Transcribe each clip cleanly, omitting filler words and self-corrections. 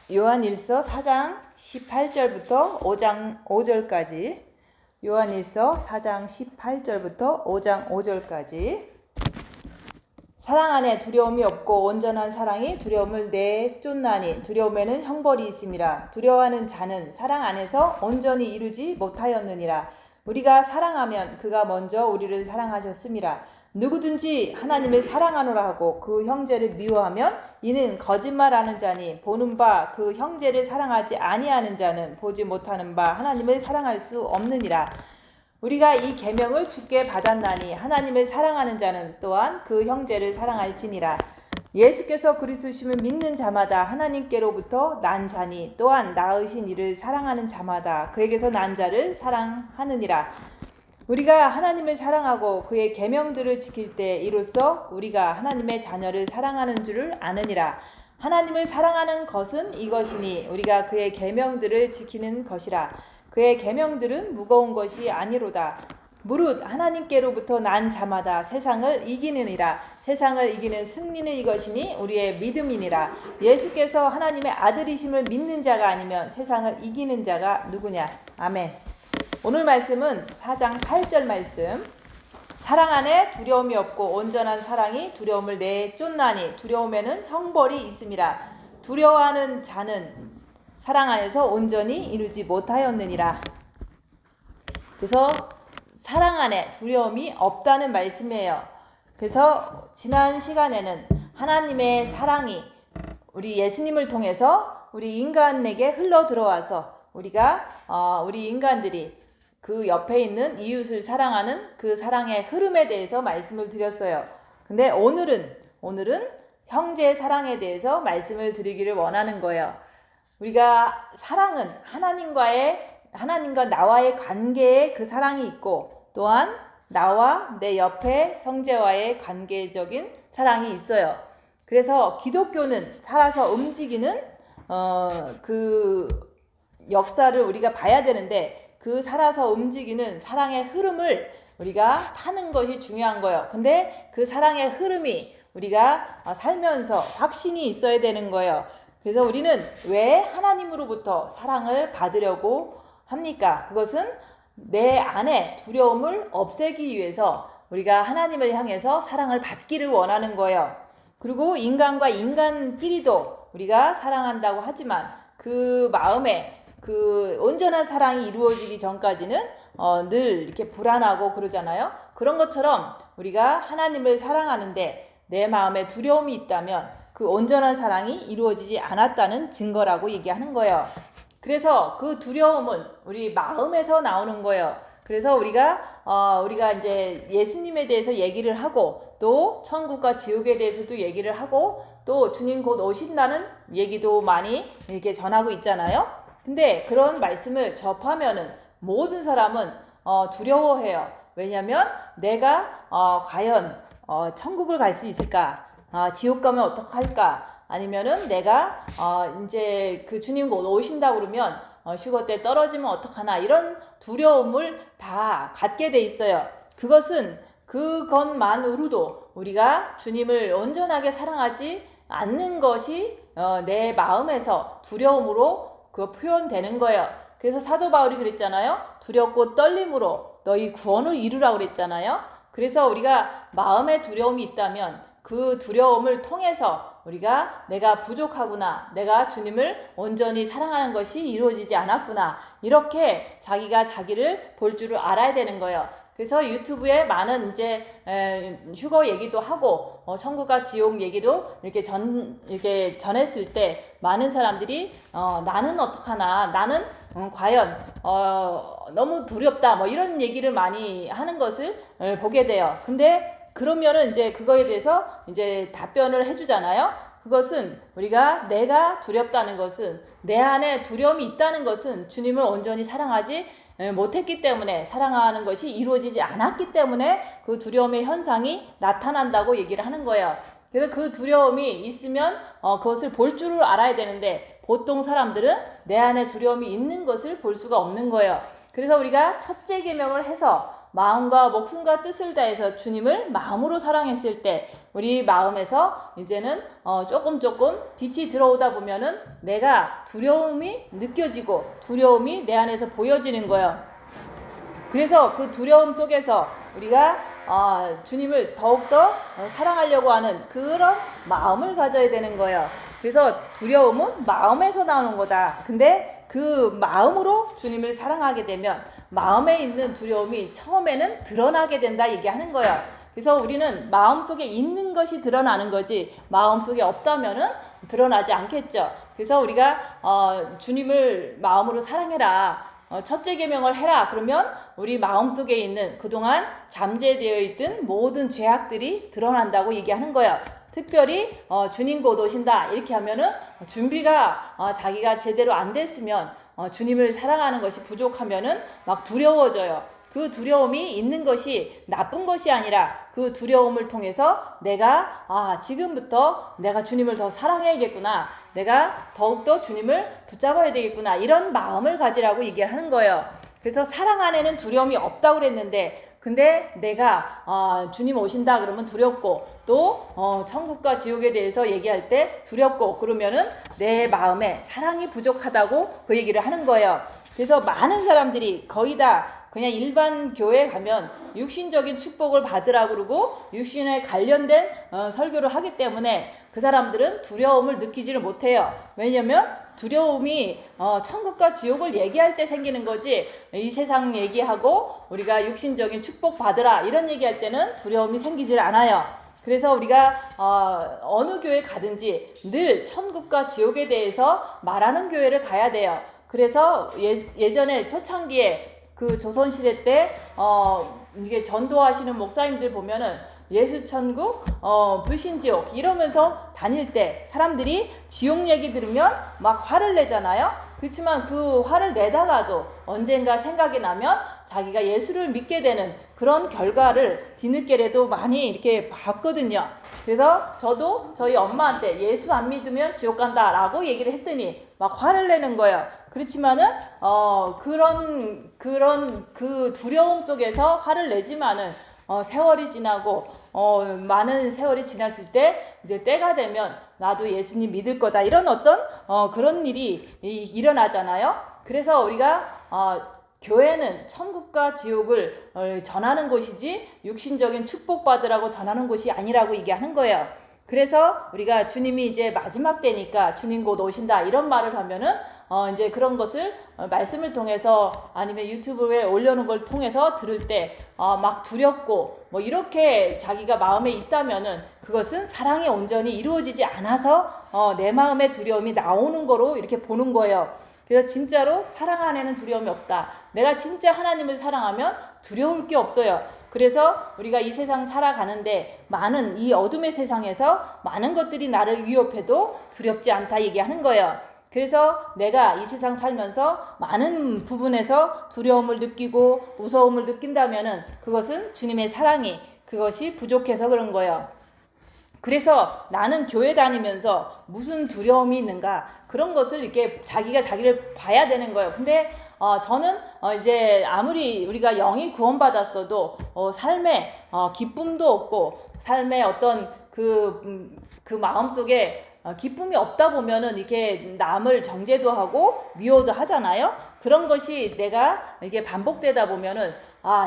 요한일서 4장 18절부터 5장 5절까지 요한일서 4장 18절부터 5장 5절까지 사랑 안에 두려움이 없고 온전한 사랑이 두려움을 내쫓나니 두려움에는 형벌이 있음이라. 두려워하는 자는 사랑 안에서 온전히 이루지 못하였느니라. 우리가 사랑하면 그가 먼저 우리를 사랑하셨음이라. 누구든지 하나님을 사랑하노라 하고 그 형제를 미워하면 이는 거짓말하는 자니 보는 바 그 형제를 사랑하지 아니하는 자는 보지 못하는 바 하나님을 사랑할 수 없느니라. 우리가 이 계명을 주께 받았나니 하나님을 사랑하는 자는 또한 그 형제를 사랑할지니라. 예수께서 그리스도심을 믿는 자마다 하나님께로부터 난 자니 또한 낳으신 이를 사랑하는 자마다 그에게서 난 자를 사랑하느니라. 우리가 하나님을 사랑하고 그의 계명들을 지킬 때 이로써 우리가 하나님의 자녀를 사랑하는 줄을 아느니라. 하나님을 사랑하는 것은 이것이니 우리가 그의 계명들을 지키는 것이라. 그의 계명들은 무거운 것이 아니로다. 무릇 하나님께로부터 난 자마다 세상을 이기느니라. 세상을 이기는 승리는 이것이니 우리의 믿음이니라. 예수께서 하나님의 아들이심을 믿는 자가 아니면 세상을 이기는 자가 누구냐. 아멘. 오늘 말씀은 4장 8절 말씀. 사랑 안에 두려움이 없고 온전한 사랑이 두려움을 내쫓나니 두려움에는 형벌이 있음이라. 두려워하는 자는 사랑 안에서 온전히 이루지 못하였느니라. 그래서 사랑 안에 두려움이 없다는 말씀이에요. 그래서 지난 시간에는 하나님의 사랑이 우리 예수님을 통해서 우리 인간에게 흘러 들어와서 우리 인간들이 그 옆에 있는 이웃을 사랑하는 그 사랑의 흐름에 대해서 말씀을 드렸어요. 근데 오늘은 형제의 사랑에 대해서 말씀을 드리기를 원하는 거예요. 우리가 사랑은 하나님과 나와의 관계에 그 사랑이 있고 또한 나와 내 옆에 형제와의 관계적인 사랑이 있어요. 그래서 기독교는 살아서 움직이는 그 역사를 우리가 봐야 되는데 그 살아서 움직이는 사랑의 흐름을 우리가 타는 것이 중요한 거예요. 근데 그 사랑의 흐름이 우리가 살면서 확신이 있어야 되는 거예요. 그래서 우리는 왜 하나님으로부터 사랑을 받으려고 합니까? 그것은 내 안에 두려움을 없애기 위해서 우리가 하나님을 향해서 사랑을 받기를 원하는 거예요. 그리고 인간과 인간끼리도 우리가 사랑한다고 하지만 그 마음에 그 온전한 사랑이 이루어지기 전까지는 늘 이렇게 불안하고 그러잖아요. 그런 것처럼 우리가 하나님을 사랑하는데 내 마음에 두려움이 있다면 그 온전한 사랑이 이루어지지 않았다는 증거라고 얘기하는 거예요. 그래서 그 두려움은 우리 마음에서 나오는 거예요. 그래서 우리가 이제 예수님에 대해서 얘기를 하고 또 천국과 지옥에 대해서도 얘기를 하고 또 주님 곧 오신다는 얘기도 많이 이렇게 전하고 있잖아요. 근데 그런 말씀을 접하면은 모든 사람은 두려워해요. 왜냐하면 내가 과연 천국을 갈 수 있을까? 지옥 가면 어떡할까? 아니면은 내가 이제 그 주님 곧 오신다고 그러면 휴거 때 떨어지면 어떡하나? 이런 두려움을 다 갖게 돼 있어요. 그것만으로도 우리가 주님을 온전하게 사랑하지 않는 것이 내 마음에서 두려움으로 그 표현되는 거예요. 그래서 사도 바울이 그랬잖아요. 두렵고 떨림으로 너희 구원을 이루라고 그랬잖아요. 그래서 우리가 마음에 두려움이 있다면 그 두려움을 통해서 우리가 내가 부족하구나, 내가 주님을 온전히 사랑하는 것이 이루어지지 않았구나, 이렇게 자기가 자기를 볼 줄을 알아야 되는 거예요. 그래서 유튜브에 많은 이제 휴거 얘기도 하고 천국과 지옥 얘기도 이렇게 전했을 때 많은 사람들이 나는 어떡하나, 나는 과연 너무 두렵다, 뭐 이런 얘기를 많이 하는 것을 보게 돼요. 근데 그러면은 이제 그거에 대해서 이제 답변을 해주잖아요. 그것은 내가 두렵다는 것은, 내 안에 두려움이 있다는 것은 주님을 온전히 사랑하지 못했기 때문에, 사랑하는 것이 이루어지지 않았기 때문에 그 두려움의 현상이 나타난다고 얘기를 하는 거예요. 그래서 그 두려움이 있으면 그것을 볼 줄을 알아야 되는데 보통 사람들은 내 안에 두려움이 있는 것을 볼 수가 없는 거예요. 그래서 우리가 첫째 계명을 해서 마음과 목숨과 뜻을 다해서 주님을 마음으로 사랑했을 때 우리 마음에서 이제는 조금 빛이 들어오다 보면은 내가 두려움이 느껴지고 두려움이 내 안에서 보여지는 거예요. 그래서 그 두려움 속에서 우리가 주님을 더욱더 사랑하려고 하는 그런 마음을 가져야 되는 거예요. 그래서 두려움은 마음에서 나오는 거다. 근데 그 마음으로 주님을 사랑하게 되면 마음에 있는 두려움이 처음에는 드러나게 된다 얘기하는 거예요. 그래서 우리는 마음속에 있는 것이 드러나는 거지 마음속에 없다면은 드러나지 않겠죠. 그래서 우리가 주님을 마음으로 사랑해라. 첫째 계명을 해라. 그러면 우리 마음속에 있는 그동안 잠재되어 있던 모든 죄악들이 드러난다고 얘기하는 거예요. 특별히 주님 곧 오신다 이렇게 하면은 준비가 자기가 제대로 안 됐으면 주님을 사랑하는 것이 부족하면은 막 두려워져요. 그 두려움이 있는 것이 나쁜 것이 아니라 그 두려움을 통해서 내가 지금부터 내가 주님을 더 사랑해야겠구나. 내가 더욱더 주님을 붙잡아야 되겠구나. 이런 마음을 가지라고 얘기를 하는 거예요. 그래서 사랑 안에는 두려움이 없다고 그랬는데 근데 내가 주님 오신다 그러면 두렵고 또 천국과 지옥에 대해서 얘기할 때 두렵고 그러면은 내 마음에 사랑이 부족하다고 그 얘기를 하는 거예요. 그래서 많은 사람들이 거의 다 그냥 일반 교회에 가면 육신적인 축복을 받으라고 그러고 육신에 관련된 설교를 하기 때문에 그 사람들은 두려움을 느끼지를 못해요. 왜냐면 두려움이 천국과 지옥을 얘기할 때 생기는 거지 이 세상 얘기하고 우리가 육신적인 축복 받으라 이런 얘기할 때는 두려움이 생기질 않아요. 그래서 우리가 어느 교회 가든지 늘 천국과 지옥에 대해서 말하는 교회를 가야 돼요. 그래서 예전에 초창기에 그 조선시대 때 이게 전도하시는 목사님들 보면은 예수천국, 불신지옥 이러면서 다닐 때 사람들이 지옥 얘기 들으면 막 화를 내잖아요. 그렇지만 그 화를 내다가도 언젠가 생각이 나면 자기가 예수를 믿게 되는 그런 결과를 뒤늦게라도 많이 이렇게 봤거든요. 그래서 저도 저희 엄마한테 예수 안 믿으면 지옥 간다 라고 얘기를 했더니 막 화를 내는 거예요. 그렇지만은 그런 그 두려움 속에서 화를 내지만은 세월이 지나고 많은 세월이 지났을 때 이제 때가 되면 나도 예수님 믿을 거다 이런 어떤 그런 일이 일어나잖아요. 그래서 우리가 교회는 천국과 지옥을 전하는 곳이지 육신적인 축복받으라고 전하는 곳이 아니라고 얘기하는 거예요. 그래서 우리가 주님이 이제 마지막 때니까 주님 곧 오신다 이런 말을 하면은 이제 그런 것을 말씀을 통해서 아니면 유튜브에 올려놓은 걸 통해서 들을 때 막 두렵고 뭐 이렇게 자기가 마음에 있다면은 그것은 사랑이 온전히 이루어지지 않아서 내 마음의 두려움이 나오는 거로 이렇게 보는 거예요. 그래서 진짜로 사랑 안에는 두려움이 없다. 내가 진짜 하나님을 사랑하면 두려울 게 없어요. 그래서 우리가 이 세상 살아가는데 많은 이 어둠의 세상에서 많은 것들이 나를 위협해도 두렵지 않다 얘기하는 거예요. 그래서 내가 이 세상 살면서 많은 부분에서 두려움을 느끼고 무서움을 느낀다면은 그것은 주님의 사랑이 그것이 부족해서 그런 거예요. 그래서 나는 교회 다니면서 무슨 두려움이 있는가 그런 것을 이렇게 자기가 자기를 봐야 되는 거예요. 근데 저는 이제 아무리 우리가 영이 구원받았어도 삶에 기쁨도 없고 삶의 어떤 그 마음속에 기쁨이 없다 보면은 이렇게 남을 정죄도 하고 미워도 하잖아요. 그런 것이 내가 이게 반복되다 보면은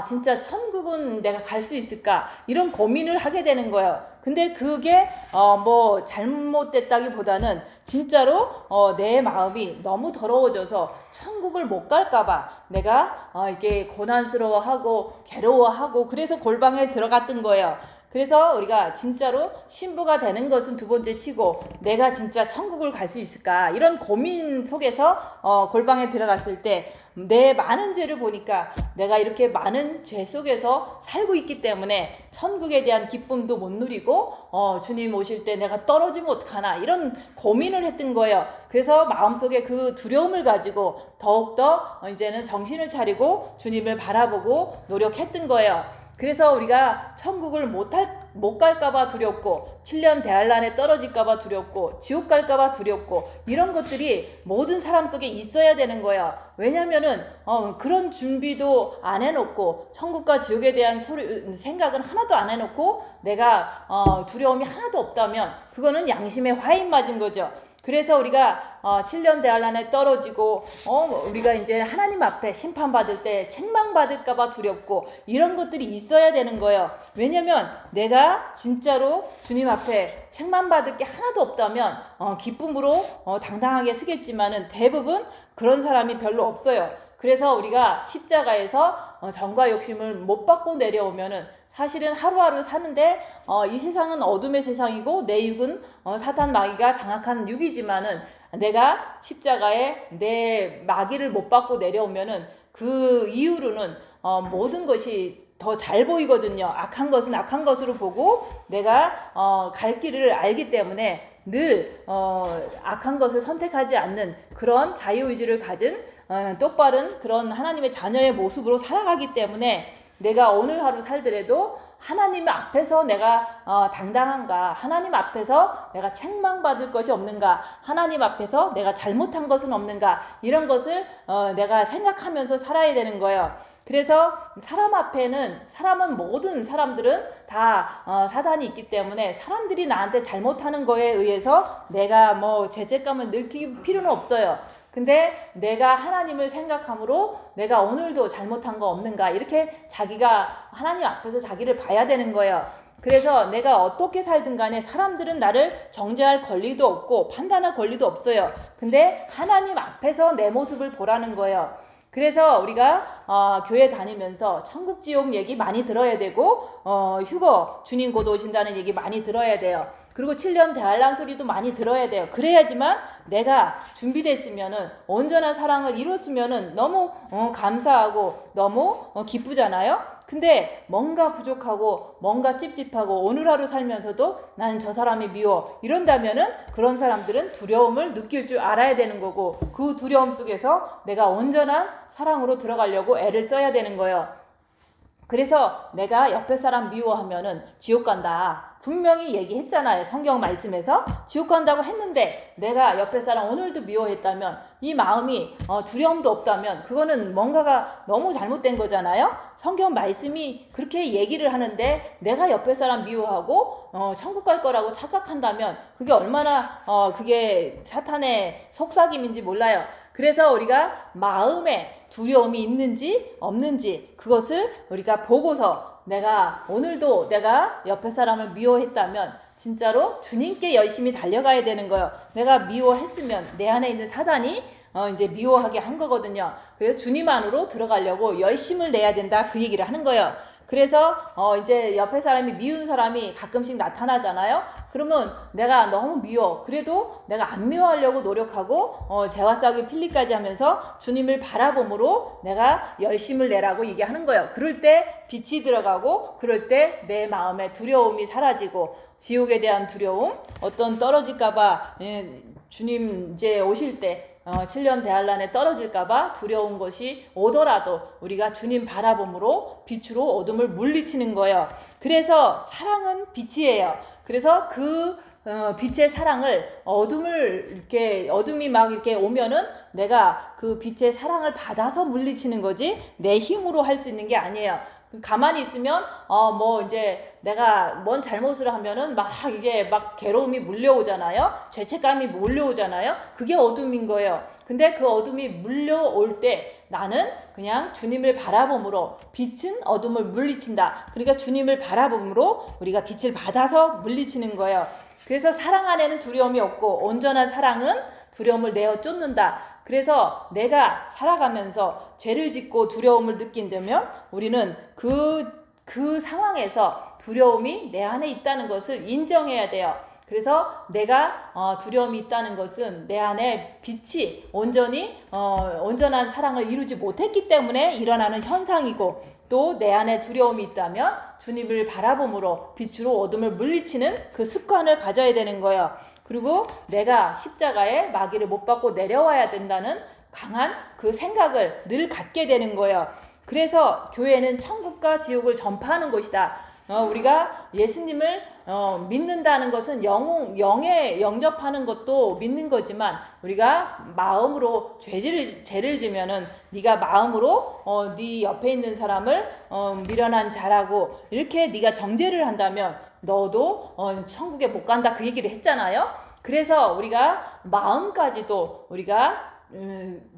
진짜 천국은 내가 갈 수 있을까 이런 고민을 하게 되는 거예요. 근데 그게 뭐 잘못됐다기보다는 진짜로 내 마음이 너무 더러워져서 천국을 못 갈까봐 내가 이게 고난스러워하고 괴로워하고 그래서 골방에 들어갔던 거예요. 그래서 우리가 진짜로 신부가 되는 것은 두 번째 치고 내가 진짜 천국을 갈 수 있을까 이런 고민 속에서 골방에 들어갔을 때 내 많은 죄를 보니까 내가 이렇게 많은 죄 속에서 살고 있기 때문에 천국에 대한 기쁨도 못 누리고 주님 오실 때 내가 떨어지면 어떡하나 이런 고민을 했던 거예요. 그래서 마음속에 그 두려움을 가지고 더욱더 이제는 정신을 차리고 주님을 바라보고 노력했던 거예요. 그래서 우리가 천국을 못 갈까봐 두렵고 7년 대환란에 떨어질까봐 두렵고 지옥 갈까봐 두렵고 이런 것들이 모든 사람 속에 있어야 되는 거야. 왜냐면은 그런 준비도 안 해놓고 천국과 지옥에 대한 생각은 하나도 안 해놓고 내가 두려움이 하나도 없다면 그거는 양심에 화인 맞은 거죠. 그래서 우리가 7년 대환란에 떨어지고 우리가 이제 하나님 앞에 심판받을 때 책망받을까봐 두렵고 이런 것들이 있어야 되는 거예요. 왜냐면 내가 진짜로 주님 앞에 책망받을 게 하나도 없다면 기쁨으로 당당하게 쓰겠지만은 대부분 그런 사람이 별로 없어요. 그래서 우리가 십자가에서 정과 욕심을 못 받고 내려오면은 사실은 하루하루 사는데 이 세상은 어둠의 세상이고 내 육은 사탄 마귀가 장악한 육이지만은 내가 십자가에 내 마귀를 못 받고 내려오면은 그 이후로는 모든 것이 더 잘 보이거든요. 악한 것은 악한 것으로 보고 내가 갈 길을 알기 때문에 늘 악한 것을 선택하지 않는 그런 자유의지를 가진 똑바른 그런 하나님의 자녀의 모습으로 살아가기 때문에 내가 오늘 하루 살더라도 하나님 앞에서 내가 당당한가, 하나님 앞에서 내가 책망받을 것이 없는가, 하나님 앞에서 내가 잘못한 것은 없는가, 이런 것을 내가 생각하면서 살아야 되는 거예요. 그래서 사람 앞에는 모든 사람들은 다 사단이 있기 때문에 사람들이 나한테 잘못하는 거에 의해서 내가 뭐 죄책감을 느낄 필요는 없어요. 근데 내가 하나님을 생각함으로 내가 오늘도 잘못한 거 없는가 이렇게 자기가 하나님 앞에서 자기를 봐야 되는 거예요. 그래서 내가 어떻게 살든 간에 사람들은 나를 정죄할 권리도 없고 판단할 권리도 없어요. 근데 하나님 앞에서 내 모습을 보라는 거예요. 그래서 우리가 교회 다니면서 천국 지옥 얘기 많이 들어야 되고 휴거 주님 곧 오신다는 얘기 많이 들어야 돼요. 그리고 7년 대환란 소리도 많이 들어야 돼요. 그래야지만 내가 준비됐으면은 온전한 사랑을 이뤘으면은 너무 감사하고 너무 기쁘잖아요. 근데 뭔가 부족하고 뭔가 찝찝하고 오늘 하루 살면서도 나는 저 사람이 미워 이런다면은 그런 사람들은 두려움을 느낄 줄 알아야 되는 거고 그 두려움 속에서 내가 온전한 사랑으로 들어가려고 애를 써야 되는 거예요. 그래서 내가 옆에 사람 미워하면은 지옥 간다. 분명히 얘기했잖아요. 성경 말씀에서 지옥 간다고 했는데 내가 옆에 사람 오늘도 미워했다면 이 마음이 두려움도 없다면 그거는 뭔가가 너무 잘못된 거잖아요. 성경 말씀이 그렇게 얘기를 하는데 내가 옆에 사람 미워하고 천국 갈 거라고 착각한다면 그게 얼마나 그게 사탄의 속삭임인지 몰라요. 그래서 우리가 마음에 두려움이 있는지 없는지 그것을 우리가 보고서 내가 오늘도 내가 옆에 사람을 미워했다면 진짜로 주님께 열심히 달려가야 되는 거예요. 내가 미워했으면 내 안에 있는 사단이 이제 미워하게 한 거거든요. 그래서 주님 안으로 들어가려고 열심을 내야 된다 그 얘기를 하는 거예요. 그래서 이제 옆에 사람이 미운 사람이 가끔씩 나타나잖아요. 그러면 내가 너무 미워. 그래도 내가 안 미워하려고 노력하고 재화 싸우기 필리까지 하면서 주님을 바라봄으로 내가 열심을 내라고 얘기하는 거예요. 그럴 때 빛이 들어가고 그럴 때 내 마음에 두려움이 사라지고 지옥에 대한 두려움, 어떤 떨어질까봐 주님 이제 오실 때 7년 대환란에 떨어질까봐 두려운 것이 오더라도 우리가 주님 바라봄으로 빛으로 어둠을 물리치는 거예요. 그래서 사랑은 빛이에요. 그래서 그 빛의 사랑을 어둠이 막 이렇게 오면은 내가 그 빛의 사랑을 받아서 물리치는 거지 내 힘으로 할 수 있는 게 아니에요. 가만히 있으면 뭐 이제 내가 뭔 잘못을 하면은 막 이제 막 괴로움이 물려오잖아요. 죄책감이 몰려오잖아요. 그게 어둠인 거예요. 근데 그 어둠이 물려올 때 나는 그냥 주님을 바라봄으로 빛은 어둠을 물리친다. 그러니까 주님을 바라봄으로 우리가 빛을 받아서 물리치는 거예요. 그래서 사랑 안에는 두려움이 없고 온전한 사랑은 두려움을 내어 쫓는다. 그래서 내가 살아가면서 죄를 짓고 두려움을 느낀다면 우리는 그 상황에서 두려움이 내 안에 있다는 것을 인정해야 돼요. 그래서 내가 두려움이 있다는 것은 내 안에 빛이 온전한 사랑을 이루지 못했기 때문에 일어나는 현상이고 또 내 안에 두려움이 있다면 주님을 바라봄으로 빛으로 어둠을 물리치는 그 습관을 가져야 되는 거예요. 그리고 내가 십자가에 마귀를 못 받고 내려와야 된다는 강한 그 생각을 늘 갖게 되는 거예요. 그래서 교회는 천국과 지옥을 전파하는 곳이다. 우리가 예수님을 믿는다는 것은 영에 영접하는 것도 믿는 거지만, 우리가 마음으로 죄를 지면은 네가 마음으로 네 옆에 있는 사람을 미련한 자라고 이렇게 네가 정죄를 한다면 너도 천국에 못 간다, 그 얘기를 했잖아요. 그래서 우리가 마음까지도 우리가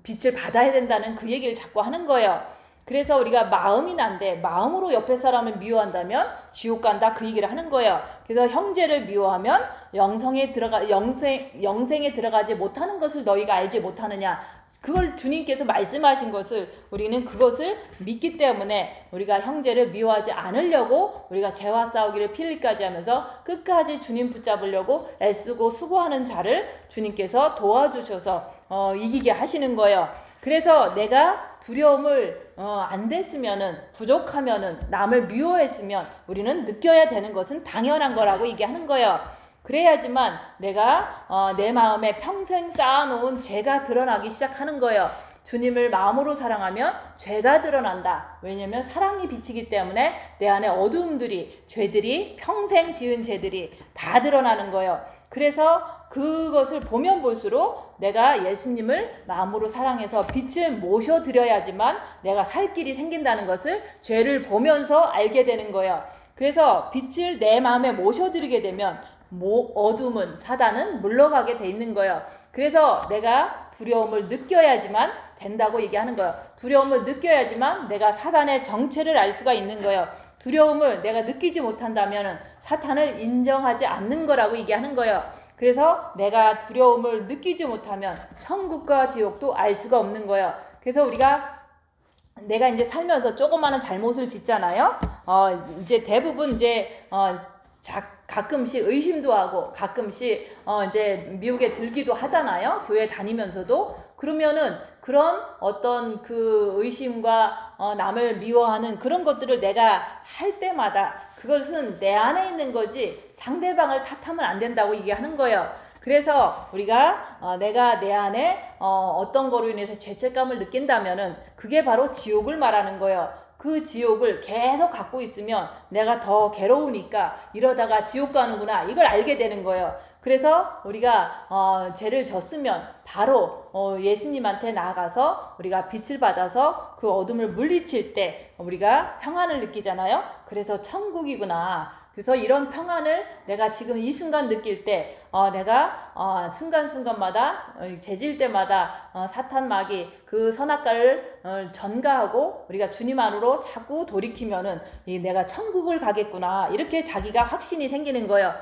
빛을 받아야 된다는 그 얘기를 자꾸 하는 거예요. 그래서 우리가 마음이 난데 마음으로 옆에 사람을 미워한다면 지옥 간다, 그 얘기를 하는 거예요. 그래서 형제를 미워하면 영생에 들어가지 못하는 것을 너희가 알지 못하느냐, 그걸 주님께서 말씀하신 것을 우리는 그것을 믿기 때문에 우리가 형제를 미워하지 않으려고 우리가 죄와 싸우기를 필리까지 하면서 끝까지 주님 붙잡으려고 애쓰고 수고하는 자를 주님께서 도와주셔서 이기게 하시는 거예요. 그래서 내가 두려움을 안 됐으면은, 부족하면은, 남을 미워했으면 우리는 느껴야 되는 것은 당연한 거라고 얘기하는 거예요. 그래야지만 내가 내 마음에 평생 쌓아놓은 죄가 드러나기 시작하는 거예요. 주님을 마음으로 사랑하면 죄가 드러난다. 왜냐면 사랑이 비치기 때문에 내 안에 어두움들이, 죄들이, 평생 지은 죄들이 다 드러나는 거예요. 그래서 그것을 보면 볼수록 내가 예수님을 마음으로 사랑해서 빛을 모셔드려야지만 내가 살 길이 생긴다는 것을 죄를 보면서 알게 되는 거예요. 그래서 빛을 내 마음에 모셔드리게 되면 어둠은, 사단은 물러가게 돼 있는 거예요. 그래서 내가 두려움을 느껴야지만 된다고 얘기하는 거예요. 두려움을 느껴야지만 내가 사단의 정체를 알 수가 있는 거예요. 두려움을 내가 느끼지 못한다면 사탄을 인정하지 않는 거라고 얘기하는 거예요. 그래서 내가 두려움을 느끼지 못하면 천국과 지옥도 알 수가 없는 거예요. 그래서 내가 이제 살면서 조그마한 잘못을 짓잖아요. 이제 대부분 이제 가끔씩 의심도 하고 가끔씩 이제 미혹에 들기도 하잖아요. 교회 다니면서도. 그러면은 그런 어떤 그 의심과 남을 미워하는 그런 것들을 내가 할 때마다 그것은 내 안에 있는 거지 상대방을 탓하면 안 된다고 얘기하는 거예요. 그래서 우리가 내가 내 안에 어떤 거로 인해서 죄책감을 느낀다면은 그게 바로 지옥을 말하는 거예요. 그 지옥을 계속 갖고 있으면 내가 더 괴로우니까 이러다가 지옥 가는구나, 이걸 알게 되는 거예요. 그래서 우리가 죄를 졌으면 바로 예수님한테 나아가서 우리가 빛을 받아서 그 어둠을 물리칠 때 우리가 평안을 느끼잖아요. 그래서 천국이구나. 그래서 이런 평안을 내가 지금 이 순간 느낄 때 내가 순간순간마다 죄질 때마다 사탄 마귀 그 선악과를 전가하고 우리가 주님 안으로 자꾸 돌이키면은 내가 천국을 가겠구나, 이렇게 자기가 확신이 생기는 거예요.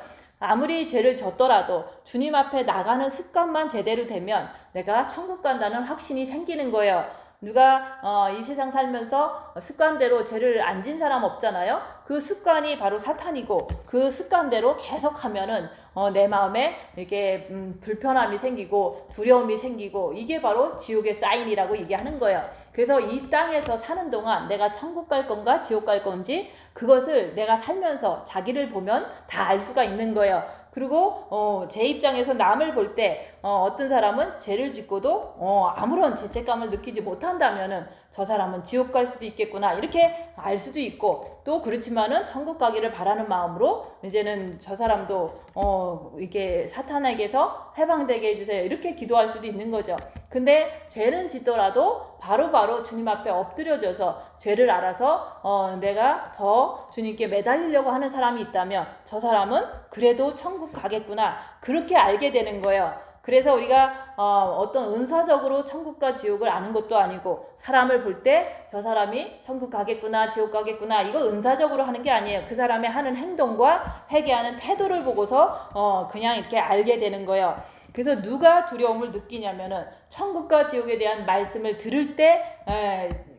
아무리 죄를 졌더라도 주님 앞에 나가는 습관만 제대로 되면 내가 천국 간다는 확신이 생기는 거예요. 누가 이 세상 살면서 습관대로 죄를 안 진 사람 없잖아요. 그 습관이 바로 사탄이고 그 습관대로 계속하면은 내 마음에 이렇게 불편함이 생기고 두려움이 생기고 이게 바로 지옥의 사인이라고 얘기하는 거예요. 그래서 이 땅에서 사는 동안 내가 천국 갈 건가 지옥 갈 건지 그것을 내가 살면서 자기를 보면 다 알 수가 있는 거예요. 그리고 제 입장에서 남을 볼 때 어떤 사람은 죄를 짓고도 아무런 죄책감을 느끼지 못한다면은 저 사람은 지옥 갈 수도 있겠구나, 이렇게 알 수도 있고, 또 그렇지만은 천국 가기를 바라는 마음으로 이제는 저 사람도 이렇게 사탄에게서 해방되게 해주세요, 이렇게 기도할 수도 있는 거죠. 근데 죄는 짓더라도 바로바로 주님 앞에 엎드려져서 죄를 알아서 내가 더 주님께 매달리려고 하는 사람이 있다면 저 사람은 그래도 천국 가겠구나, 그렇게 알게 되는 거예요. 그래서 우리가 어떤 은사적으로 천국과 지옥을 아는 것도 아니고 사람을 볼 때 저 사람이 천국 가겠구나 지옥 가겠구나, 이거 은사적으로 하는 게 아니에요. 그 사람의 하는 행동과 회개하는 태도를 보고서 그냥 이렇게 알게 되는 거예요. 그래서 누가 두려움을 느끼냐면은 천국과 지옥에 대한 말씀을 들을 때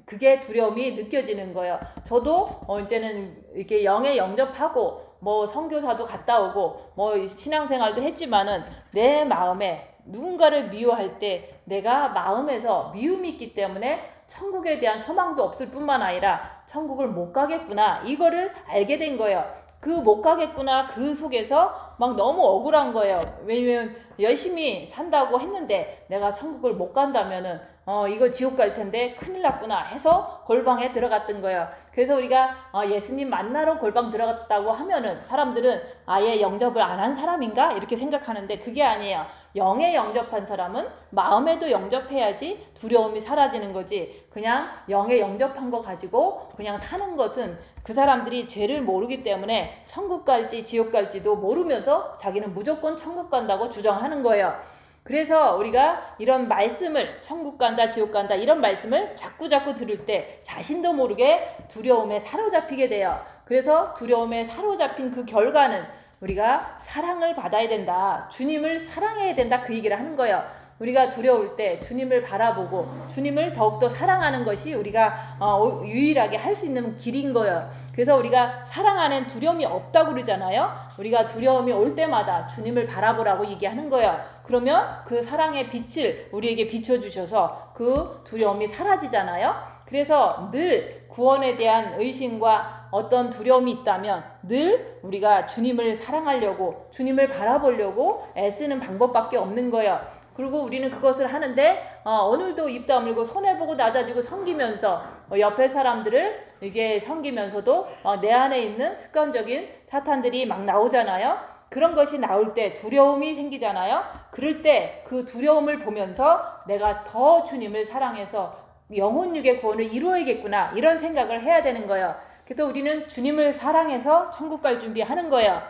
그게 두려움이 느껴지는 거예요. 저도 이제는 이렇게 영에 영접하고 뭐 선교사도 갔다 오고 뭐 신앙생활도 했지만은 내 마음에 누군가를 미워할 때 내가 마음에서 미움이 있기 때문에 천국에 대한 소망도 없을 뿐만 아니라 천국을 못 가겠구나, 이거를 알게 된 거예요. 그 못 가겠구나 그 속에서 막 너무 억울한 거예요. 왜냐면 열심히 산다고 했는데 내가 천국을 못 간다면은 이거 지옥 갈 텐데 큰일 났구나 해서 골방에 들어갔던 거예요. 그래서 우리가 예수님 만나러 골방 들어갔다고 하면은 사람들은 아예 영접을 안 한 사람인가 이렇게 생각하는데 그게 아니에요. 영에 영접한 사람은 마음에도 영접해야지 두려움이 사라지는 거지. 그냥 영에 영접한 거 가지고 그냥 사는 것은 그 사람들이 죄를 모르기 때문에 천국 갈지 지옥 갈지도 모르면서 자기는 무조건 천국 간다고 주장하는 거예요. 그래서 우리가 이런 말씀을 천국 간다 지옥 간다 이런 말씀을 자꾸 들을 때 자신도 모르게 두려움에 사로잡히게 돼요. 그래서 두려움에 사로잡힌 그 결과는 우리가 사랑을 받아야 된다. 주님을 사랑해야 된다. 그 얘기를 하는 거예요. 우리가 두려울 때 주님을 바라보고 주님을 더욱더 사랑하는 것이 우리가 유일하게 할 수 있는 길인 거예요. 그래서 우리가 사랑 안엔 두려움이 없다고 그러잖아요. 우리가 두려움이 올 때마다 주님을 바라보라고 얘기하는 거예요. 그러면 그 사랑의 빛을 우리에게 비춰주셔서 그 두려움이 사라지잖아요. 그래서 늘 구원에 대한 의심과 어떤 두려움이 있다면 늘 우리가 주님을 사랑하려고 주님을 바라보려고 애쓰는 방법밖에 없는 거예요. 그리고 우리는 그것을 하는데 오늘도 입 다물고 손해보고 낮아지고 섬기면서 옆에 사람들을 이게 섬기면서도 내 안에 있는 습관적인 사탄들이 막 나오잖아요. 그런 것이 나올 때 두려움이 생기잖아요. 그럴 때 그 두려움을 보면서 내가 더 주님을 사랑해서 영혼육의 구원을 이루어야겠구나 이런 생각을 해야 되는 거예요. 그래서 우리는 주님을 사랑해서 천국 갈 준비하는 거예요.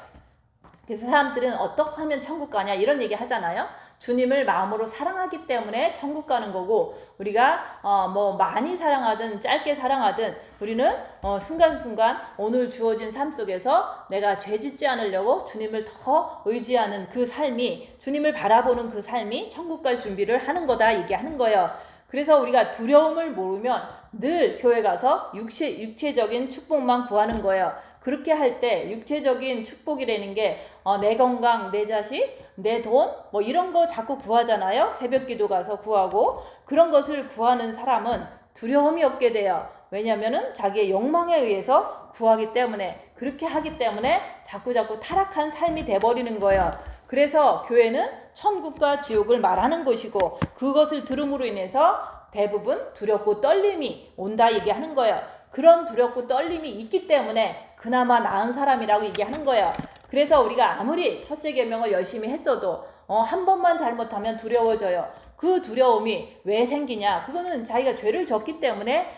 그래서 사람들은 어떻게 하면 천국 가냐 이런 얘기 하잖아요. 주님을 마음으로 사랑하기 때문에 천국 가는 거고 우리가 뭐 많이 사랑하든 짧게 사랑하든 우리는 순간순간 오늘 주어진 삶 속에서 내가 죄 짓지 않으려고 주님을 더 의지하는 그 삶이 주님을 바라보는 그 삶이 천국 갈 준비를 하는 거다 얘기하는 거예요. 그래서 우리가 두려움을 모르면 늘 교회 가서 육체적인 축복만 구하는 거예요. 그렇게 할 때 육체적인 축복이라는 게 내 건강, 내 자식, 내 돈 뭐 이런 거 자꾸 구하잖아요. 새벽 기도 가서 구하고 그런 것을 구하는 사람은 두려움이 없게 돼요. 왜냐하면은 자기의 욕망에 의해서 구하기 때문에 그렇게 하기 때문에 자꾸 타락한 삶이 돼버리는 거예요. 그래서 교회는 천국과 지옥을 말하는 곳이고 그것을 들음으로 인해서 대부분 두렵고 떨림이 온다 얘기하는 거예요. 그런 두렵고 떨림이 있기 때문에 그나마 나은 사람이라고 얘기하는 거예요. 그래서 우리가 아무리 첫째 계명을 열심히 했어도 한 번만 잘못하면 두려워져요. 그 두려움이 왜 생기냐? 그거는 자기가 죄를 졌기 때문에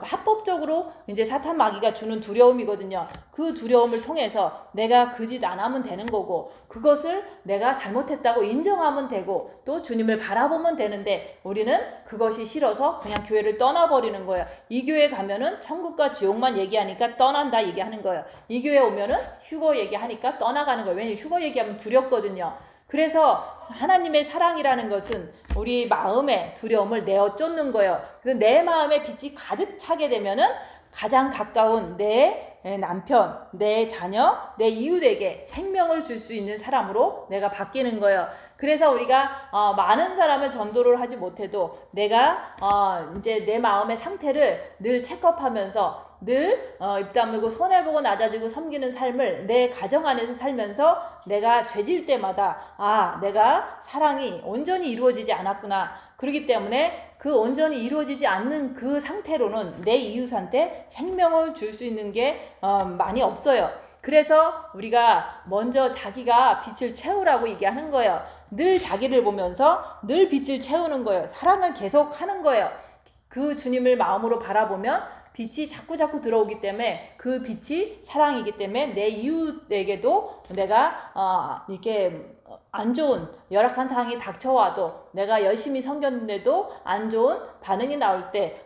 합법적으로 이제 사탄 마귀가 주는 두려움이거든요. 그 두려움을 통해서 내가 그 짓 안 하면 되는 거고 그것을 내가 잘못했다고 인정하면 되고 또 주님을 바라보면 되는데 우리는 그것이 싫어서 그냥 교회를 떠나버리는 거예요. 이 교회 가면은 천국과 지옥만 얘기하니까 떠난다 얘기하는 거예요. 이 교회 오면은 휴거 얘기하니까 떠나가는 거예요. 왜냐면 휴거 얘기하면 두렵거든요. 그래서 하나님의 사랑이라는 것은 우리 마음의 두려움을 내어 쫓는 거예요. 그래서 내 마음에 빛이 가득 차게 되면은 가장 가까운 내 남편, 내 자녀, 내 이웃에게 생명을 줄 수 있는 사람으로 내가 바뀌는 거예요. 그래서 우리가 많은 사람을 전도를 하지 못해도 내가 이제 내 마음의 상태를 늘 체크업하면서 늘 입 다물고 손해보고 낮아지고 섬기는 삶을 내 가정 안에서 살면서 내가 죄질 때마다 내가 사랑이 온전히 이루어지지 않았구나. 그렇기 때문에 그 온전히 이루어지지 않는 그 상태로는 내 이웃한테 생명을 줄 수 있는 게 많이 없어요. 그래서 우리가 먼저 자기가 빛을 채우라고 얘기하는 거예요. 늘 자기를 보면서 늘 빛을 채우는 거예요. 사랑을 계속 하는 거예요. 그 주님을 마음으로 바라보면 빛이 자꾸 들어오기 때문에 그 빛이 사랑이기 때문에 내 이웃에게도 내가 이렇게 안 좋은 열악한 상황이 닥쳐와도 내가 열심히 섬겼는데도 안 좋은 반응이 나올 때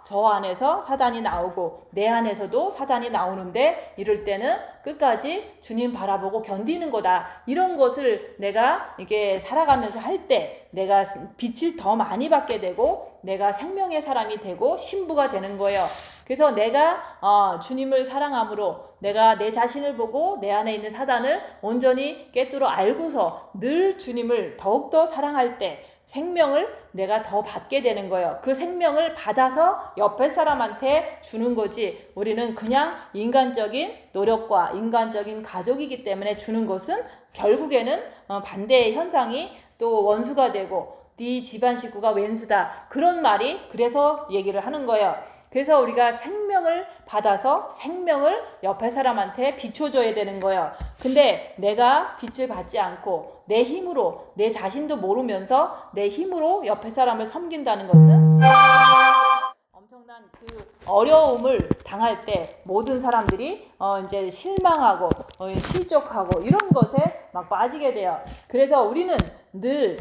저 안에서 사단이 나오고 내 안에서도 사단이 나오는데 이럴 때는 끝까지 주님 바라보고 견디는 거다. 이런 것을 내가 이게 살아가면서 할 때 내가 빛을 더 많이 받게 되고 내가 생명의 사람이 되고 신부가 되는 거예요. 그래서 내가 주님을 사랑함으로 내가 내 자신을 보고 내 안에 있는 사단을 온전히 꿰뚫어 알고서 늘 주님을 더욱더 사랑할 때 생명을 내가 더 받게 되는 거예요. 그 생명을 받아서 옆에 사람한테 주는 거지, 우리는 그냥 인간적인 노력과 인간적인 가족이기 때문에 주는 것은 결국에는 반대의 현상이 또 원수가 되고 네 집안 식구가 왼수다, 그런 말이 그래서 얘기를 하는 거예요. 그래서 우리가 생명을 받아서 생명을 옆에 사람한테 비춰줘야 되는 거예요. 근데 내가 빛을 받지 않고 내 힘으로, 내 자신도 모르면서 내 힘으로 옆에 사람을 섬긴다는 것은 엄청난 그 어려움을 당할 때 모든 사람들이 이제 실망하고 실족하고 이런 것에 막 빠지게 돼요. 그래서 우리는 늘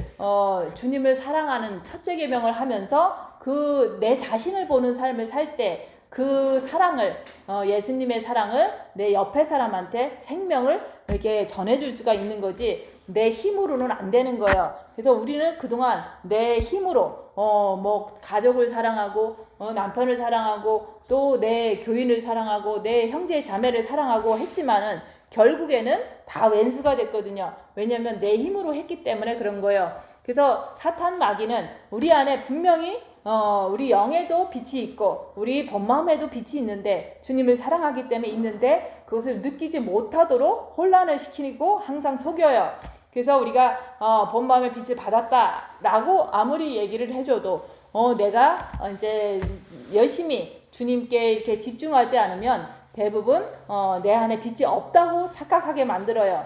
주님을 사랑하는 첫째 계명을 하면서 그 내 자신을 보는 삶을 살 때 그 사랑을 예수님의 사랑을 내 옆에 사람한테 생명을 이렇게 전해줄 수가 있는 거지, 내 힘으로는 안 되는 거예요. 그래서 우리는 그동안 내 힘으로 뭐 가족을 사랑하고 남편을 사랑하고 또 내 교인을 사랑하고 내 형제 자매를 사랑하고 했지만은 결국에는 다 왼수가 됐거든요. 왜냐하면 내 힘으로 했기 때문에 그런 거예요. 그래서 사탄 마귀는 우리 안에 분명히 우리 영에도 빛이 있고 우리 본마음에도 빛이 있는데, 주님을 사랑하기 때문에 있는데 그것을 느끼지 못하도록 혼란을 시키고 항상 속여요. 그래서 우리가 본마음의 빛을 받았다라고 아무리 얘기를 해줘도 내가 이제 열심히 주님께 이렇게 집중하지 않으면 대부분 내 안에 빛이 없다고 착각하게 만들어요.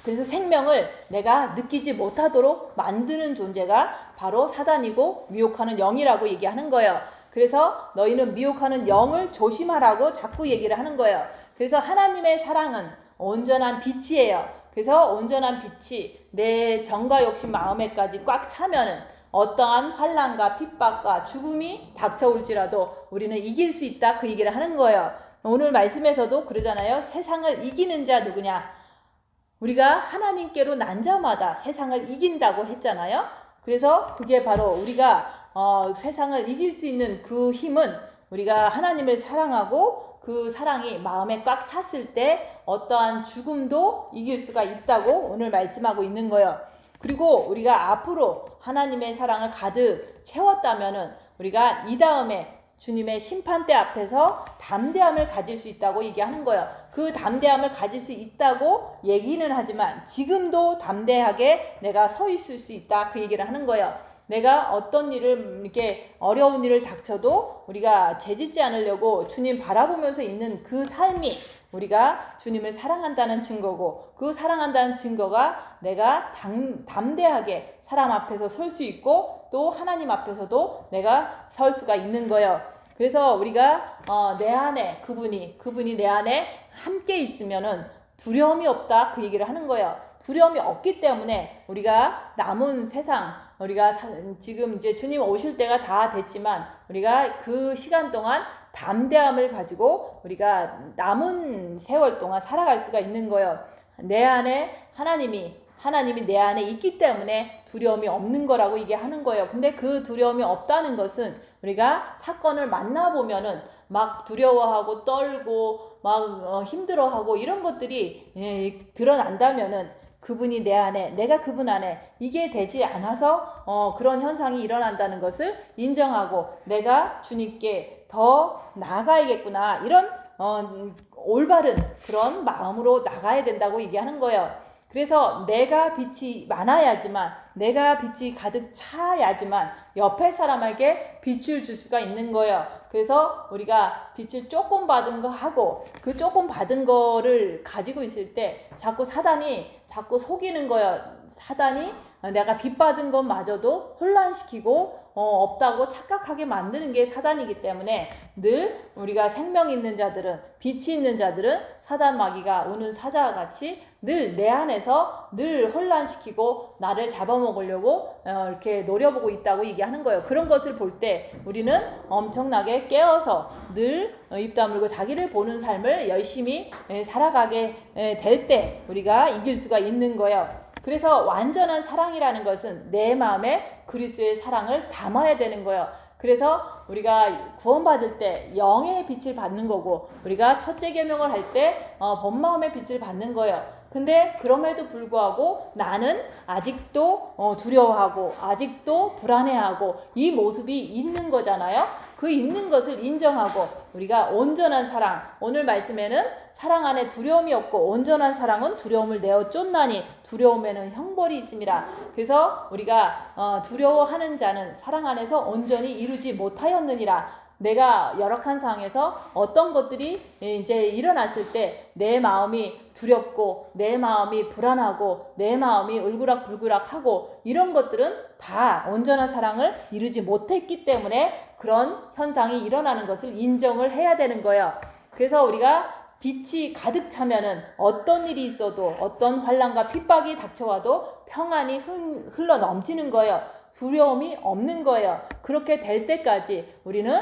그래서 생명을 내가 느끼지 못하도록 만드는 존재가 바로 사단이고 미혹하는 영이라고 얘기하는 거예요. 그래서 너희는 미혹하는 영을 조심하라고 자꾸 얘기를 하는 거예요. 그래서 하나님의 사랑은 온전한 빛이에요. 그래서 온전한 빛이 내 정과 욕심 마음에까지 꽉 차면은 어떠한 환난과 핍박과 죽음이 닥쳐올지라도 우리는 이길 수 있다, 그 얘기를 하는 거예요. 오늘 말씀에서도 그러잖아요. 세상을 이기는 자 누구냐? 우리가 하나님께로 난 자마다 세상을 이긴다고 했잖아요. 그래서 그게 바로 우리가 세상을 이길 수 있는 그 힘은 우리가 하나님을 사랑하고 그 사랑이 마음에 꽉 찼을 때 어떠한 죽음도 이길 수가 있다고 오늘 말씀하고 있는 거예요. 그리고 우리가 앞으로 하나님의 사랑을 가득 채웠다면은 우리가 이 다음에 주님의 심판대 앞에서 담대함을 가질 수 있다고 얘기하는 거예요. 그 담대함을 가질 수 있다고 얘기는 하지만 지금도 담대하게 내가 서 있을 수 있다, 그 얘기를 하는 거예요. 내가 어떤 일을 이렇게 어려운 일을 닥쳐도 우리가 죄짓지 않으려고 주님 바라보면서 있는 그 삶이 우리가 주님을 사랑한다는 증거고, 그 사랑한다는 증거가 내가 담대하게 사람 앞에서 설 수 있고 또 하나님 앞에서도 내가 설 수가 있는 거예요. 그래서 우리가 내 안에 그분이 내 안에 함께 있으면은 두려움이 없다, 그 얘기를 하는 거예요. 두려움이 없기 때문에 우리가 남은 세상, 우리가 지금 이제 주님 오실 때가 다 됐지만 우리가 그 시간 동안 담대함을 가지고 우리가 남은 세월 동안 살아갈 수가 있는 거예요. 내 안에 하나님이 내 안에 있기 때문에 두려움이 없는 거라고 얘기하는 거예요. 근데 그 두려움이 없다는 것은 우리가 사건을 만나보면은 막 두려워하고 떨고 막 힘들어하고 이런 것들이 드러난다면은 그분이 내 안에, 내가 그분 안에 이게 되지 않아서 그런 현상이 일어난다는 것을 인정하고 내가 주님께 더 나아가야겠구나, 이런 올바른 그런 마음으로 나가야 된다고 얘기하는 거예요. 그래서 내가 빛이 많아야지만, 내가 빛이 가득 차야지만 옆에 사람에게 빛을 줄 수가 있는 거예요. 그래서 우리가 빛을 조금 받은 거 하고 그 조금 받은 거를 가지고 있을 때 자꾸 사단이 자꾸 속이는 거예요. 사단이 내가 빛 받은 것마저도 혼란시키고 없다고 착각하게 만드는 게 사단이기 때문에 늘 우리가 생명 있는 자들은, 빛이 있는 자들은 사단 마귀가 오는 사자와 같이 늘 내 안에서 늘 혼란시키고 나를 잡아먹으려고 이렇게 노려보고 있다고 얘기하는 거예요. 그런 것을 볼 때 우리는 엄청나게 깨어서 늘 입 다물고 자기를 보는 삶을 열심히 살아가게 될 때 우리가 이길 수가 있는 거예요. 그래서 완전한 사랑이라는 것은 내 마음에 그리스도의 사랑을 담아야 되는 거예요. 그래서 우리가 구원받을 때 영의 빛을 받는 거고, 우리가 첫째 계명을 할 때 본 마음의 빛을 받는 거예요. 근데 그럼에도 불구하고 나는 아직도 두려워하고 아직도 불안해하고 이 모습이 있는 거잖아요. 그 있는 것을 인정하고 우리가 온전한 사랑, 오늘 말씀에는 사랑 안에 두려움이 없고 온전한 사랑은 두려움을 내어 쫓나니 두려움에는 형벌이 있습니다. 그래서 우리가 두려워하는 자는 사랑 안에서 온전히 이루지 못하였느니라. 내가 열악한 상황에서 어떤 것들이 이제 일어났을 때 내 마음이 두렵고 내 마음이 불안하고 내 마음이 울그락불그락하고 이런 것들은 다 온전한 사랑을 이루지 못했기 때문에 그런 현상이 일어나는 것을 인정을 해야 되는 거예요. 그래서 우리가 빛이 가득 차면은 어떤 일이 있어도 어떤 환난과 핍박이 닥쳐와도 평안이 흘러 넘치는 거예요. 두려움이 없는 거예요. 그렇게 될 때까지 우리는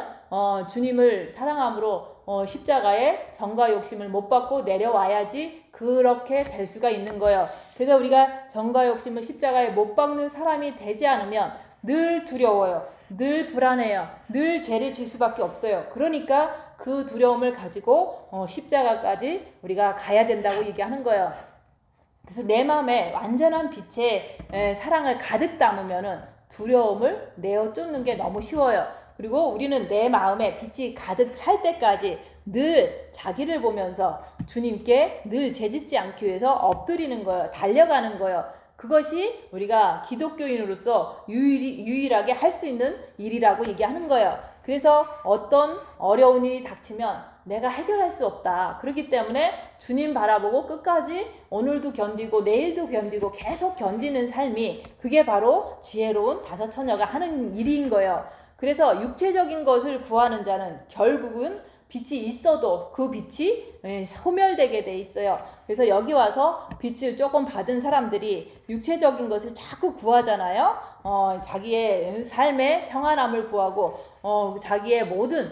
주님을 사랑함으로 십자가에 정과 욕심을 못 받고 내려와야지 그렇게 될 수가 있는 거예요. 그래서 우리가 정과 욕심을 십자가에 못 박는 사람이 되지 않으면 늘 두려워요. 늘 불안해요. 늘 죄를 질 수밖에 없어요. 그러니까 그 두려움을 가지고 십자가까지 우리가 가야 된다고 얘기하는 거예요. 그래서 내 마음에 완전한 빛의 사랑을 가득 담으면은 두려움을 내어 쫓는 게 너무 쉬워요. 그리고 우리는 내 마음에 빛이 가득 찰 때까지 늘 자기를 보면서 주님께 늘 죄짓지 않기 위해서 엎드리는 거예요. 달려가는 거예요. 그것이 우리가 기독교인으로서 유일하게 할 수 있는 일이라고 얘기하는 거예요. 그래서 어떤 어려운 일이 닥치면 내가 해결할 수 없다. 그렇기 때문에 주님 바라보고 끝까지 오늘도 견디고 내일도 견디고 계속 견디는 삶이 그게 바로 지혜로운 다섯 처녀가 하는 일인 거예요. 그래서 육체적인 것을 구하는 자는 결국은 빛이 있어도 그 빛이 소멸되게 돼 있어요. 그래서 여기 와서 빛을 조금 받은 사람들이 육체적인 것을 자꾸 구하잖아요. 자기의 삶의 평안함을 구하고 자기의 모든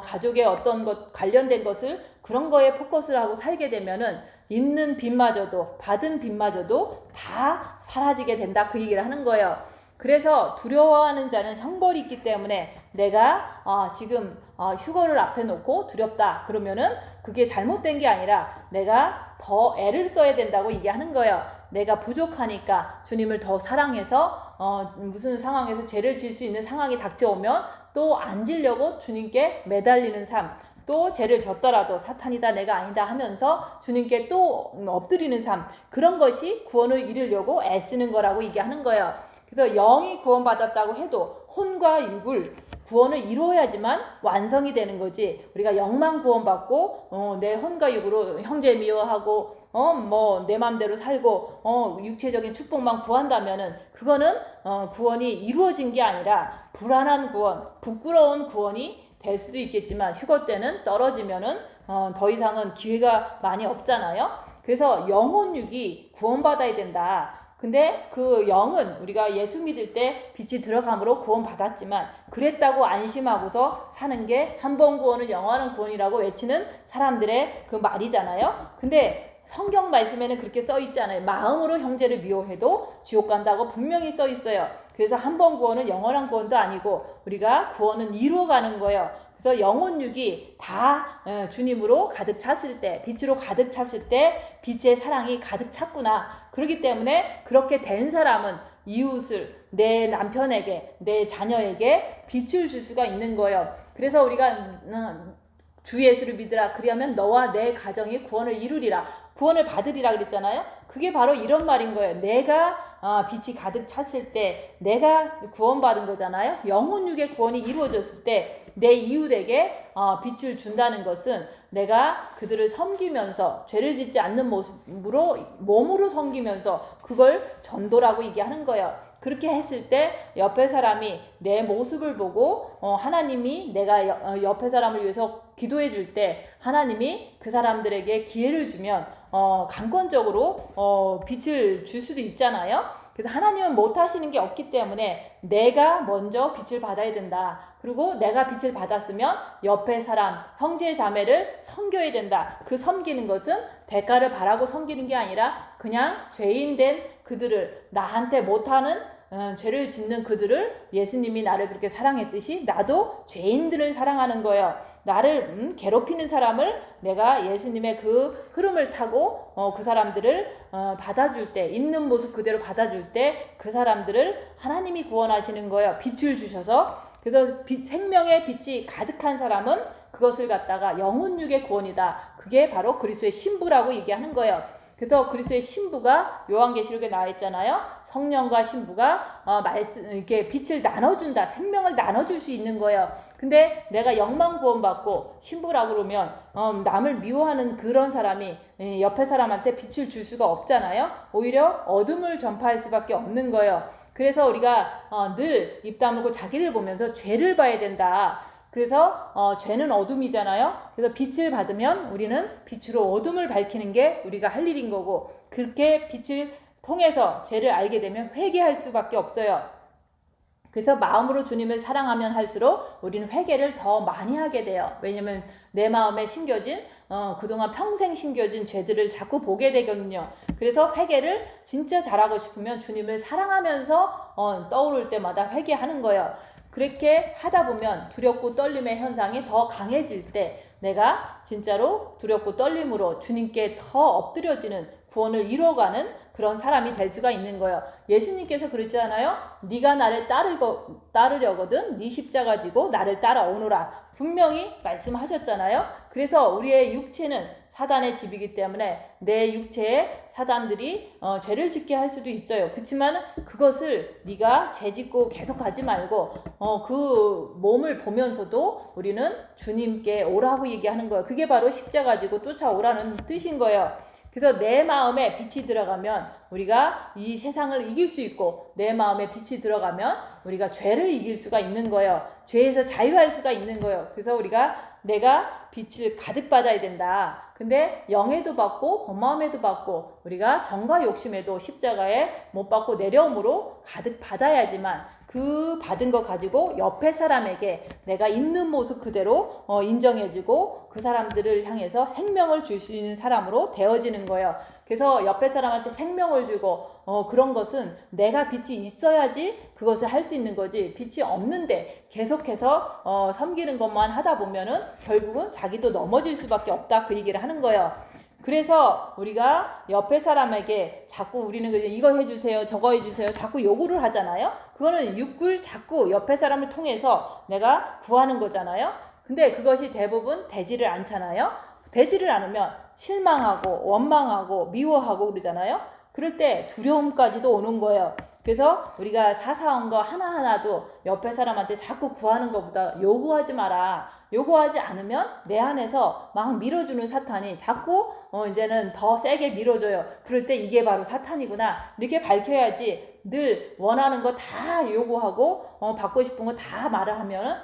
가족의 어떤 것 관련된 것을 그런 거에 포커스를 하고 살게 되면은 있는 빛마저도 받은 빛마저도 다 사라지게 된다. 그 얘기를 하는 거예요. 그래서 두려워하는 자는 형벌이 있기 때문에 내가 지금 휴거를 앞에 놓고 두렵다 그러면은 그게 잘못된 게 아니라 내가 더 애를 써야 된다고 얘기하는 거예요. 내가 부족하니까 주님을 더 사랑해서 무슨 상황에서 죄를 질 수 있는 상황이 닥쳐오면 또 안 지려고 주님께 매달리는 삶, 또 죄를 졌더라도 사탄이다 내가 아니다 하면서 주님께 또 엎드리는 삶, 그런 것이 구원을 이루려고 애쓰는 거라고 얘기하는 거예요. 그래서 영이 구원받았다고 해도 혼과 육을 구원을 이루어야지만 완성이 되는 거지. 우리가 영만 구원받고 내 혼과 육으로 형제 미워하고 내 맘대로 살고 육체적인 축복만 구한다면은 그거는 구원이 이루어진 게 아니라 불안한 구원, 부끄러운 구원이 될 수도 있겠지만 휴거 때는 떨어지면은 더 이상은 기회가 많이 없잖아요. 그래서 영혼육이 구원받아야 된다. 근데 그 영은 우리가 예수 믿을 때 빛이 들어감으로 구원받았지만 그랬다고 안심하고서 사는 게 한 번 구원은 영원한 구원이라고 외치는 사람들의 그 말이잖아요. 근데 성경 말씀에는 그렇게 써 있지 않아요. 마음으로 형제를 미워해도 지옥 간다고 분명히 써 있어요. 그래서 한 번 구원은 영원한 구원도 아니고 우리가 구원은 이루어가는 거예요. 그래서 영혼육이 다 주님으로 가득 찼을 때, 빛으로 가득 찼을 때 빛의 사랑이 가득 찼구나. 그렇기 때문에 그렇게 된 사람은 이웃을, 내 남편에게, 내 자녀에게 빛을 줄 수가 있는 거예요. 그래서 우리가 주 예수를 믿으라. 그리하면 너와 내 가정이 구원을 이루리라. 구원을 받으리라 그랬잖아요. 그게 바로 이런 말인 거예요. 내가 빛이 가득 찼을 때 내가 구원받은 거잖아요. 영혼육의 구원이 이루어졌을 때 내 이웃에게 빛을 준다는 것은 내가 그들을 섬기면서 죄를 짓지 않는 모습으로 몸으로 섬기면서 그걸 전도라고 얘기하는 거예요. 그렇게 했을 때 옆에 사람이 내 모습을 보고 하나님이 내가 옆에 사람을 위해서 기도해 줄 때 하나님이 그 사람들에게 기회를 주면 강권적으로 빛을 줄 수도 있잖아요. 그래서 하나님은 못 하시는 게 없기 때문에 내가 먼저 빛을 받아야 된다. 그리고 내가 빛을 받았으면 옆에 사람, 형제 자매를 섬겨야 된다. 그 섬기는 것은 대가를 바라고 섬기는 게 아니라 그냥 죄인 된 그들을 나한테 못하는 죄를 짓는 그들을 예수님이 나를 그렇게 사랑했듯이 나도 죄인들을 사랑하는 거예요. 나를 괴롭히는 사람을 내가 예수님의 그 흐름을 타고 그 사람들을 받아줄 때, 있는 모습 그대로 받아줄 때 그 사람들을 하나님이 구원하시는 거예요. 빛을 주셔서. 그래서 생명의 빛이 가득한 사람은 그것을 갖다가 영혼육의 구원이다. 그게 바로 그리스도의 신부라고 얘기하는 거예요. 그래서 그리스도의 신부가 요한계시록에 나와 있잖아요. 성령과 신부가 이렇게 빛을 나눠준다. 생명을 나눠줄 수 있는 거예요. 근데 내가 영만 구원받고 신부라고 그러면 남을 미워하는 그런 사람이 옆에 사람한테 빛을 줄 수가 없잖아요. 오히려 어둠을 전파할 수밖에 없는 거예요. 그래서 우리가 늘 입 다물고 자기를 보면서 죄를 봐야 된다. 그래서 죄는 어둠이잖아요. 그래서 빛을 받으면 우리는 빛으로 어둠을 밝히는 게 우리가 할 일인 거고, 그렇게 빛을 통해서 죄를 알게 되면 회개할 수밖에 없어요. 그래서 마음으로 주님을 사랑하면 할수록 우리는 회개를 더 많이 하게 돼요. 왜냐면 내 마음에 심겨진 그동안 평생 심겨진 죄들을 자꾸 보게 되거든요. 그래서 회개를 진짜 잘하고 싶으면 주님을 사랑하면서 떠오를 때마다 회개하는 거예요. 그렇게 하다 보면 두렵고 떨림의 현상이 더 강해질 때 내가 진짜로 두렵고 떨림으로 주님께 더 엎드려지는 구원을 이뤄가는 그런 사람이 될 수가 있는 거예요. 예수님께서 그러시잖아요. 네가 나를 따르려거든 네 십자가 지고 나를 따라오너라. 분명히 말씀하셨잖아요. 그래서 우리의 육체는 사단의 집이기 때문에 내 육체에 사단들이 죄를 짓게 할 수도 있어요. 그렇지만 그것을 네가 죄 짓고 계속 가지 말고 그 몸을 보면서도 우리는 주님께 오라고 얘기하는 거예요. 그게 바로 십자가 지고 쫓아오라는 뜻인 거예요. 그래서 내 마음에 빛이 들어가면 우리가 이 세상을 이길 수 있고, 내 마음에 빛이 들어가면 우리가 죄를 이길 수가 있는 거예요. 죄에서 자유할 수가 있는 거예요. 그래서 내가 빛을 가득 받아야 된다. 근데 영에도 받고 본마음에도 받고 우리가 정과 욕심에도 십자가에 못 받고 내려옴으로 가득 받아야지만 그 받은 거 가지고 옆에 사람에게 내가 있는 모습 그대로 인정해주고 그 사람들을 향해서 생명을 줄 수 있는 사람으로 되어지는 거예요. 그래서 옆에 사람한테 생명을 주고 그런 것은 내가 빛이 있어야지 그것을 할 수 있는 거지, 빛이 없는데 계속해서 섬기는 것만 하다 보면은 결국은 자기도 넘어질 수밖에 없다, 그 얘기를 하는 거예요. 그래서 우리가 옆에 사람에게 자꾸 우리는 이거 해주세요 저거 해주세요 자꾸 요구를 하잖아요. 그거는 육을 자꾸 옆에 사람을 통해서 내가 구하는 거잖아요. 근데 그것이 대부분 되지를 않잖아요. 되지를 않으면 실망하고 원망하고 미워하고 그러잖아요. 그럴 때 두려움까지도 오는 거예요. 그래서 우리가 사사한 거 하나하나도 옆에 사람한테 자꾸 구하는 것보다 요구하지 마라. 요구하지 않으면 내 안에서 막 밀어주는 사탄이 자꾸 이제는 더 세게 밀어줘요. 그럴 때 이게 바로 사탄이구나 이렇게 밝혀야지. 늘 원하는 거 다 요구하고 받고 싶은 거 다 말을 하면은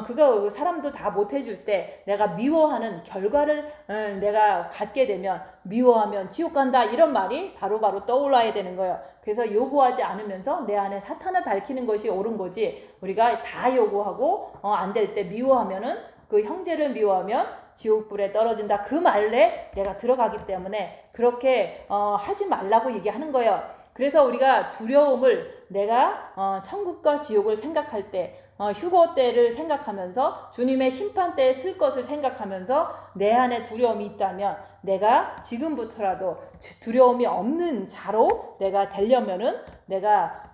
그거 사람도 다 못해줄 때 내가 미워하는 결과를 내가 갖게 되면, 미워하면 지옥 간다 이런 말이 바로바로 떠올라야 되는 거예요. 그래서 요구하지 않으면서 내 안에 사탄을 밝히는 것이 옳은 거지, 우리가 다 요구하고 안 될 때 미워하면은 그 형제를 미워하면 지옥불에 떨어진다 그 말에 내가 들어가기 때문에 그렇게 하지 말라고 얘기하는 거예요. 그래서 우리가 두려움을 내가 천국과 지옥을 생각할 때 휴거 때를 생각하면서 주님의 심판 때에 쓸 것을 생각하면서 내 안에 두려움이 있다면 내가 지금부터라도 두려움이 없는 자로 내가 되려면은 내가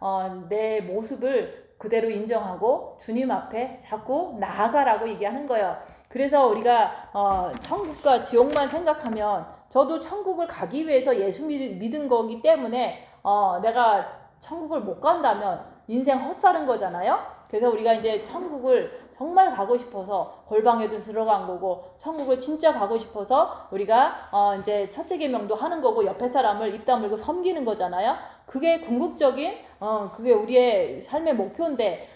내 모습을 그대로 인정하고 주님 앞에 자꾸 나아가라고 얘기하는 거예요. 그래서 우리가 천국과 지옥만 생각하면, 저도 천국을 가기 위해서 예수 믿은 거기 때문에 내가 천국을 못 간다면 인생 헛살은 거잖아요. 그래서 우리가 이제 천국을 정말 가고 싶어서 골방에도 들어간 거고, 천국을 진짜 가고 싶어서 우리가 이제 첫째 계명도 하는 거고 옆에 사람을 입 다물고 섬기는 거잖아요. 그게 궁극적인 그게 우리의 삶의 목표인데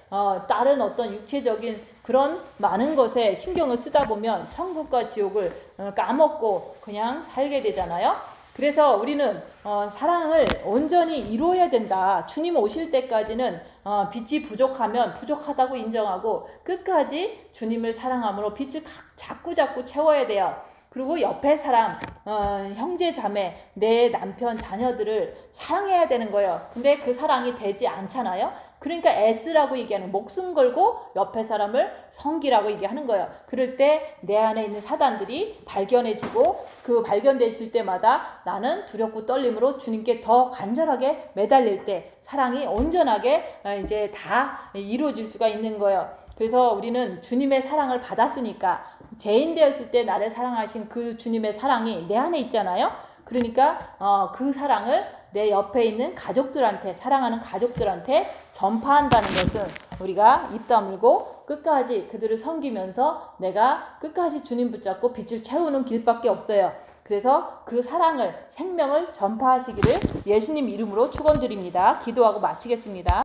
다른 어떤 육체적인 그런 많은 것에 신경을 쓰다 보면 천국과 지옥을 까먹고 그냥 살게 되잖아요. 그래서 우리는 사랑을 온전히 이루어야 된다. 주님 오실 때까지는 빛이 부족하면 부족하다고 인정하고 끝까지 주님을 사랑함으로 빛을 자꾸 채워야 돼요. 그리고 옆에 사람, 형제 자매, 내 남편, 자녀들을 사랑해야 되는 거예요. 근데 그 사랑이 되지 않잖아요. 그러니까 S라고 얘기하는, 목숨 걸고 옆에 사람을 섬기라고 얘기하는 거예요. 그럴 때 내 안에 있는 사단들이 발견해지고, 그 발견되질 때마다 나는 두렵고 떨림으로 주님께 더 간절하게 매달릴 때 사랑이 온전하게 이제 다 이루어질 수가 있는 거예요. 그래서 우리는 주님의 사랑을 받았으니까, 죄인 되었을 때 나를 사랑하신 그 주님의 사랑이 내 안에 있잖아요. 그러니까 그 사랑을 내 옆에 있는 가족들한테, 사랑하는 가족들한테 전파한다는 것은 우리가 입 다물고 끝까지 그들을 섬기면서 내가 끝까지 주님 붙잡고 빛을 채우는 길밖에 없어요. 그래서 그 사랑을, 생명을 전파하시기를 예수님 이름으로 축원드립니다. 기도하고 마치겠습니다.